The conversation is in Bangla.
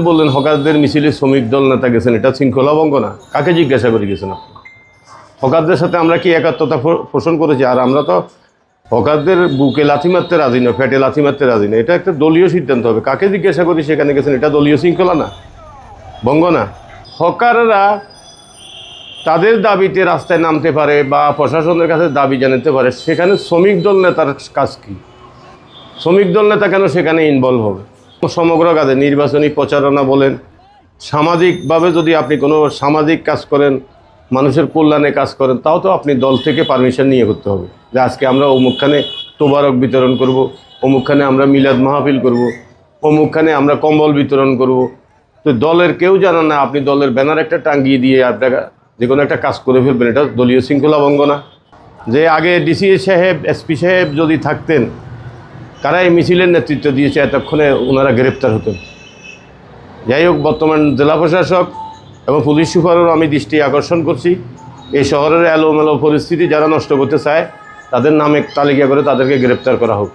বললেন হকারদের মিছিলে শ্রমিক দল নেতা গেছেন, এটা শৃঙ্খলা ভঙ্গ না? কাকে জিজ্ঞাসা করে গেছেন আপনি? হকারদের সাথে আমরা কি একাত্মতা পোষণ করেছি? আর আমরা তো হকারদের বুকে লাথি মারতে রাজি না, পেটে লাথি মারতে রাজি না। এটা একটা দলীয় সিদ্ধান্ত হবে। কাকে জিজ্ঞাসা করি সেখানে গেছেন, এটা দলীয় শৃঙ্খলা না, ভঙ্গ না? হকাররা তাদের দাবিতে রাস্তায় নামতে পারে বা প্রশাসনের কাছে দাবি জানাতে পারে, সেখানে শ্রমিক দল নেতার কাজ কি? শ্রমিক দল নেতা কেন সেখানে ইনভলভ হবে? সমগ্র কাজে নির্বাচনী প্রচারণা বলেন, সামাজিকভাবে যদি আপনি কোনো সামাজিক কাজ করেন, মানুষের কল্যাণে কাজ করেন, তাও তো আপনি দল থেকে পারমিশন নিয়ে করতে হবে। যে আজকে আমরা অমুকখানে তোবারক বিতরণ করব, অমুকখানে আমরা মিলাদ মাহফিল করব, অমুকখানে আমরা কম্বল বিতরণ করব। তো দলের কেউ জানেন না, আপনি দলের ব্যানার একটা টাঙ্গিয়ে দিয়ে আপনারা যে কোনো একটা কাজ করে ফেলবেন, এটা দলীয় শৃঙ্খলা ভঙ্গ না? যে আগে ডিসি সাহেব, এসপি সাহেব যদি থাকতেন, কারা এই মিছিলের নেতৃত্ব দিয়েছে, এতক্ষণে ওনারা গ্রেপ্তার হতেন। যাই হোক, বর্তমান জেলা প্রশাসক এবং পুলিশ সুপারও আমি দৃষ্টি আকর্ষণ করছি, এই শহরের এলোমেলো পরিস্থিতি যারা নষ্ট করতে চায় তাদের নামে তালিকা করে তাদেরকে গ্রেপ্তার করা হোক।